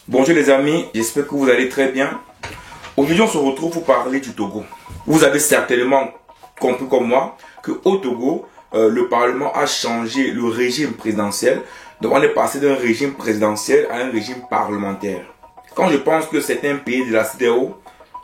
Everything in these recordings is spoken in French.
Bonjour les amis, j'espère que vous allez très bien. Aujourd'hui on se retrouve pour parler du Togo. Vous avez certainement compris comme moi qu'au Togo, le Parlement a changé le régime présidentiel. Donc on est passé d'un régime présidentiel à un régime parlementaire. Quand je pense que certains pays de la CEDEAO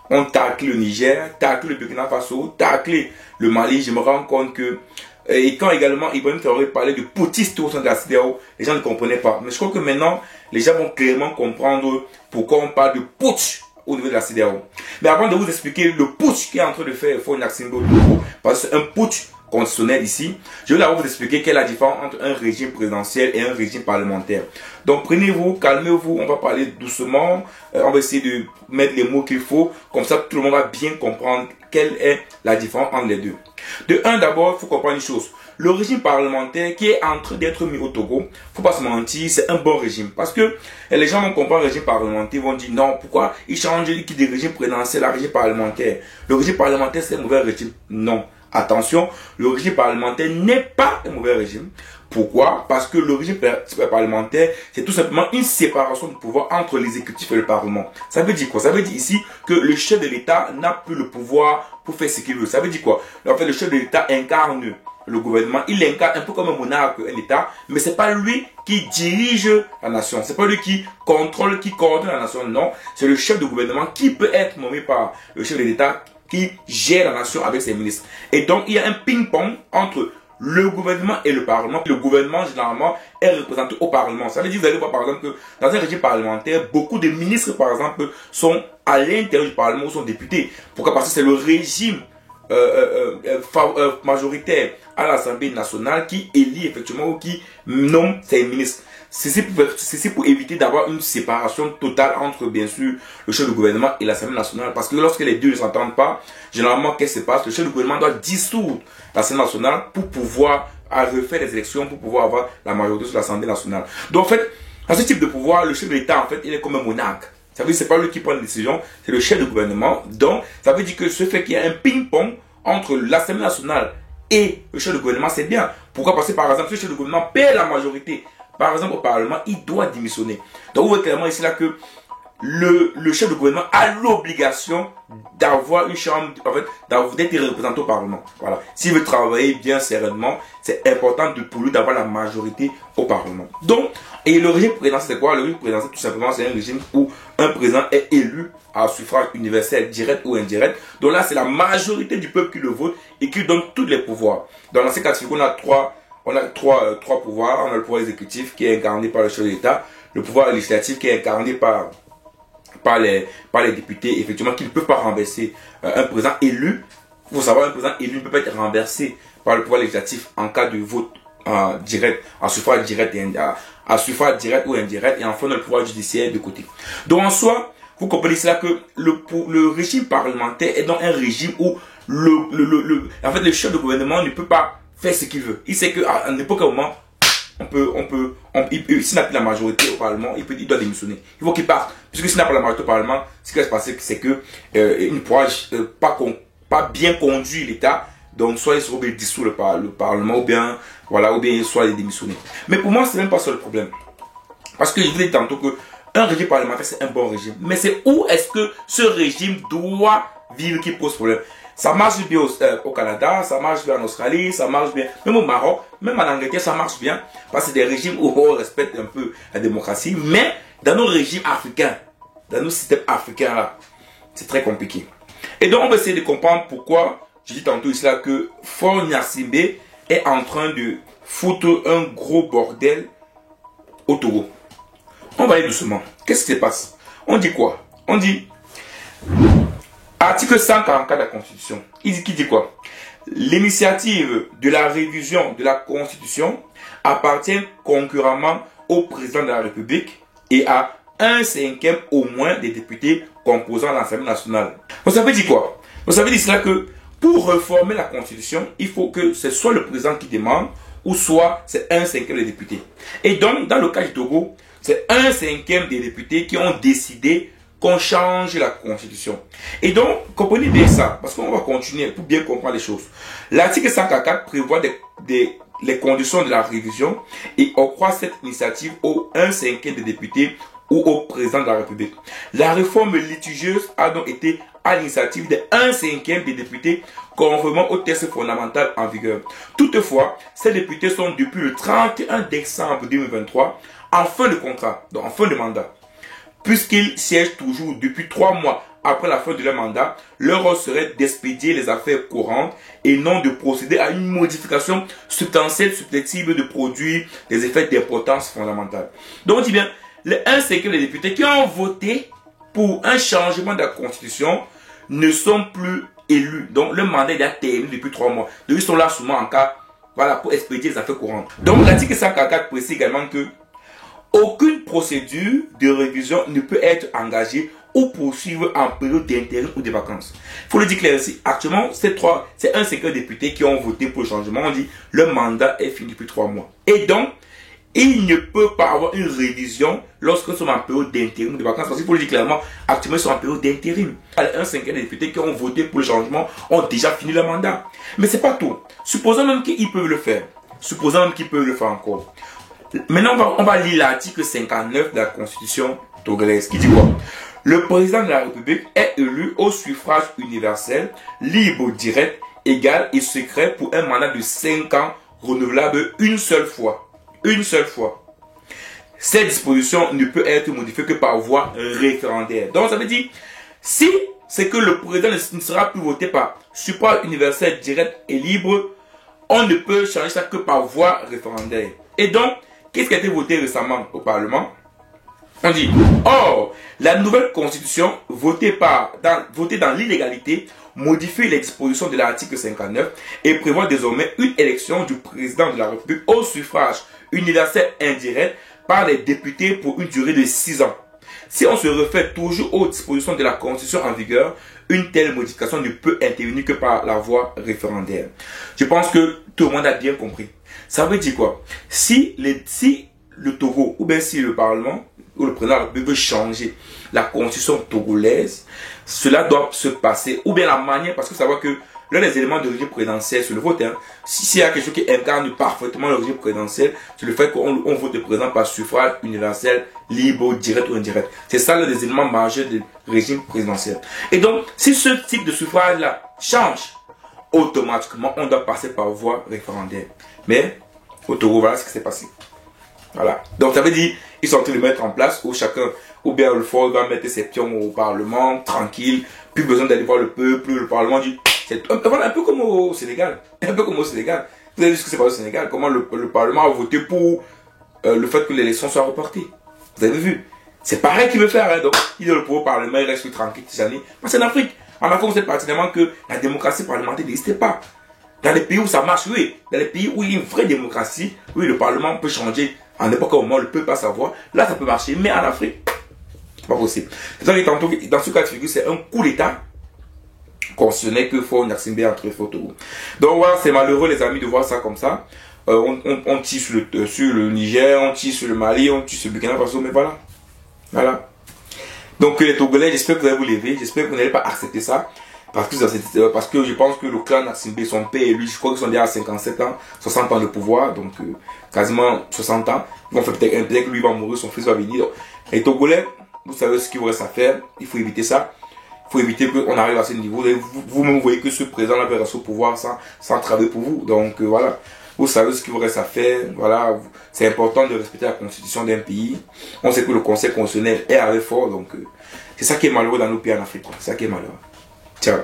ont taclé le Niger, taclé le Burkina Faso, taclé le Mali, je me rends compte que et quand également Ibrahim Traoré parlait de putschistes au sein de la CEDEAO, les gens ne comprenaient pas. Mais je crois que maintenant, les gens vont clairement comprendre pourquoi on parle de putsch au niveau de la CEDEAO. Mais avant de vous expliquer le putsch qui est en train de faire Faure Gnassingbé au Togo, parce que c'est un putsch constitutionnel ici, je vais d'abord vous expliquer quelle est la différence entre un régime présidentiel et un régime parlementaire. Donc prenez-vous, calmez-vous, on va parler doucement, on va essayer de mettre les mots qu'il faut, comme ça tout le monde va bien comprendre quelle est la différence entre les deux. De un, d'abord, il faut comprendre une chose. Le régime parlementaire qui est en train d'être mis au Togo, faut pas se mentir, c'est un bon régime. Parce que les gens vont comprendre le régime parlementaire, vont dire non, pourquoi ils changent du régime présidentiel à régime parlementaire. Le régime parlementaire, c'est un mauvais régime. Non. Attention, le régime parlementaire n'est pas un mauvais régime. Pourquoi? Parce que le régime parlementaire, c'est tout simplement une séparation de pouvoir entre l'exécutif et le Parlement. Ça veut dire quoi? Ça veut dire ici que le chef de l'État n'a plus le pouvoir pour faire ce qu'il veut. Ça veut dire quoi? En fait, le chef de l'État incarne le gouvernement. Il incarne un peu comme un monarque, un État, mais c'est pas lui qui dirige la nation. C'est pas lui qui contrôle, qui coordonne la nation. Non, c'est le chef de gouvernement qui peut être nommé par le chef de l'État qui gère la nation avec ses ministres. Et donc, il y a un ping-pong entre le gouvernement et le Parlement. Le gouvernement, généralement, est représenté au Parlement. Ça veut dire, vous allez voir, par exemple, que dans un régime parlementaire, beaucoup de ministres, par exemple, sont à l'intérieur du Parlement ou sont députés. Pourquoi? Parce que c'est le régime majoritaire à l'Assemblée nationale qui élit effectivement ou qui nomme ses ministres. C'est pour éviter d'avoir une séparation totale entre, bien sûr, le chef du gouvernement et l'Assemblée nationale. Parce que lorsque les deux ne s'entendent pas, généralement, qu'est-ce qui se passe? Le chef du gouvernement doit dissoudre l'Assemblée nationale pour pouvoir refaire les élections, pour pouvoir avoir la majorité sur l'Assemblée nationale. Donc, en fait, à ce type de pouvoir, le chef de l'État, en fait, il est comme un monarque. Ça veut dire que ce n'est pas lui qui prend les décisions, c'est le chef du gouvernement. Donc, ça veut dire que ce fait qu'il y a un ping-pong entre l'Assemblée nationale et le chef du gouvernement, c'est bien. Pourquoi? Parce que, par exemple, si le chef du gouvernement perd la majorité, par exemple, au Parlement, il doit démissionner. Donc, vous voyez clairement ici là que le chef du gouvernement a l'obligation d'avoir une chambre, en fait, d'être représenté au Parlement. Voilà. S'il veut travailler bien sereinement, c'est important pour lui d'avoir la majorité au Parlement. Donc, et le régime présidentiel, c'est quoi? Le régime présidentiel, tout simplement, c'est un régime où un président est élu à suffrage universel, direct ou indirect. Donc là, c'est la majorité du peuple qui le vote et qui donne tous les pouvoirs. Dans ces cas de figure, on a trois pouvoirs. On a le pouvoir exécutif qui est incarné par le chef de l'État, le pouvoir législatif qui est incarné par les députés, effectivement, qui ne peuvent pas renverser un président élu. Il faut savoir, un président élu ne peut pas être renversé par le pouvoir législatif en cas de vote direct, à suffrage direct ou indirect, et enfin le pouvoir judiciaire de côté. Donc en soi, vous comprenez cela que le régime parlementaire est dans un régime où en fait, le chef de gouvernement ne peut pas faire ce qu'il veut. Il sait qu'à n'importe quel moment, s'il n'a plus la majorité au Parlement, il doit démissionner. Il faut qu'il parte. Puisque s'il n'a pas la majorité au Parlement, ce qui va se passer, c'est qu'il ne pourra pas bien conduire l'État. Donc, soit il sera obligé de dissoudre le Parlement, ou bien soit il démissionner. Mais pour moi, c'est même pas ça le problème. Parce que je vous ai dit tantôt que un régime parlementaire, c'est un bon régime. Mais c'est où est-ce que ce régime doit vivre qui pose problème? Ça marche bien au Canada, ça marche bien en Australie, ça marche bien, même au Maroc, même en Angleterre, ça marche bien. Parce que c'est des régimes où on respecte un peu la démocratie. Mais dans nos régimes africains, dans nos systèmes africains là, c'est très compliqué. Et donc, on va essayer de comprendre pourquoi, je dis tantôt ici là, que Faure Gnassingbé est en train de foutre un gros bordel au Togo. On va aller doucement. Qu'est-ce qui se passe? On dit quoi? On dit article 144 de la Constitution. Qui dit quoi? L'initiative de la révision de la Constitution appartient concurremment au président de la République et à 1/5 au moins des députés composant l'Assemblée nationale. Donc ça veut dire quoi? Donc ça veut dire cela que pour réformer la Constitution, il faut que ce soit le président qui demande ou soit c'est 1/5 des députés. Et donc, dans le cas du Togo, c'est 1/5 des députés qui ont décidé qu'on change la Constitution. Et donc, comprenez bien ça, parce qu'on va continuer pour bien comprendre les choses. L'article 144 prévoit les conditions de la révision et octroie cette initiative aux 1/5 des députés ou au président de la République. La réforme litigieuse a donc été à l'initiative de 1/5 des députés conformément au texte fondamental en vigueur. Toutefois, ces députés sont depuis le 31 décembre 2023 en fin de contrat, donc en fin de mandat. Puisqu'ils siègent toujours depuis 3 mois après la fin de leur mandat, leur rôle serait d'expédier les affaires courantes et non de procéder à une modification substantielle susceptible de produire des effets d'importance fondamentale. Donc on dit bien, les 1/5 des députés qui ont voté pour un changement de la Constitution ne sont plus élus. Donc le mandat est terminé depuis 3 mois. Donc ils sont là souvent en cas, voilà, pour expédier les affaires courantes. Donc l'article 144 précise également que aucune procédure de révision ne peut être engagée ou poursuivre en période d'intérim ou de vacances. Il faut le dire clair ici. Actuellement, c'est 1/5 des députés qui ont voté pour le changement. On dit le mandat est fini depuis 3 mois. Et donc, il ne peut pas avoir une révision lorsque nous sommes en période d'intérim ou de vacances. Parce qu'il faut le dire clairement, actuellement, ils sont en période d'intérim. Les 1/5 des députés qui ont voté pour le changement ont déjà fini le mandat. Mais c'est pas tout. Supposons même qu'ils peuvent le faire. Supposons même qu'ils peuvent le faire encore. Maintenant, on va lire l'article 59 de la Constitution togolaise qui dit quoi? Le président de la République est élu au suffrage universel, libre, direct, égal et secret pour un mandat de 5 ans renouvelable une seule fois. Une seule fois. Cette disposition ne peut être modifiée que par voie référendaire. Donc ça veut dire, si c'est que le président ne sera plus voté par suffrage universel, direct et libre, on ne peut changer ça que par voie référendaire. Et donc, qu'est-ce qui a été voté récemment au Parlement? On dit, or, la nouvelle constitution votée dans l'illégalité modifie les dispositions de l'article 59 et prévoit désormais une élection du président de la République au suffrage universel indirect par les députés pour une durée de 6 ans. Si on se réfère toujours aux dispositions de la Constitution en vigueur, une telle modification ne peut intervenir que par la voie référendaire. Je pense que tout le monde a bien compris. Ça veut dire quoi? Si le Togo, ou bien si le Parlement, ou le président de la République veut changer la constitution togolaise, cela doit se passer, ou bien la manière, parce que savoir que l'un des éléments de régime présidentiel, c'est le vote. Hein. S'il y a quelque chose qui incarne parfaitement le régime présidentiel, c'est le fait qu'on vote le président par suffrage universel, libre, direct ou indirect. C'est ça l'un des éléments majeurs du régime présidentiel. Et donc, si ce type de suffrage-là change, automatiquement, on doit passer par voie référendaire. Mais, au Togo, voilà ce qui s'est passé. Voilà. Donc, ça veut dire, ils sont en train de mettre en place où chacun, ou bien le fort va mettre ses pions au Parlement, tranquille, plus besoin d'aller voir le peuple, le Parlement dit, voilà, un peu comme au Sénégal. Un peu comme au Sénégal. Vous avez vu ce que c'est pas au Sénégal, comment le Parlement a voté pour le fait que l'élection soit reportée. Vous avez vu? C'est pareil qu'il veut faire, hein. Donc, il est le pouvoir Parlement, il reste tranquille ces années. Mais c'est en Afrique. En Afrique, vous savez pertinemment que la démocratie parlementaire n'existait pas. Dans les pays où ça marche, oui. Dans les pays où il y a une vraie démocratie, oui, le Parlement peut changer en n'importe quel moment, le peuple pas savoir. Là, ça peut marcher. Mais en Afrique, c'est pas possible. Dans ce cas de figure, c'est un coup d'État constitutionnel que faut Gnassingbé entre Togo. Donc voilà, c'est malheureux les amis de voir ça comme ça. On tire sur le Niger, on tire sur le Mali, on tire sur le Burkina Faso, mais voilà. Voilà. Donc les Togolais, j'espère que vous allez vous lever, j'espère que vous n'allez pas accepter ça. Parce que je pense que le clan Gnassingbé, son père et lui, je crois qu'ils sont déjà à 57 ans, 60 ans de pouvoir, donc quasiment 60 ans. Ils vont faire peut-être que lui va mourir, son fils va venir. Donc, les Togolais, vous savez ce qu'il vous reste à faire, il faut éviter ça. Il faut éviter qu'on arrive à ce niveau. Vous-même voyez que ce président va rester au pouvoir sans travailler pour vous. Donc voilà, vous savez ce qu'il vous reste à faire. Voilà, c'est important de respecter la constitution d'un pays. On sait que le conseil constitutionnel est avec fort, donc c'est ça qui est malheureux dans nos pays en Afrique. C'est ça qui est malheureux. Ciao.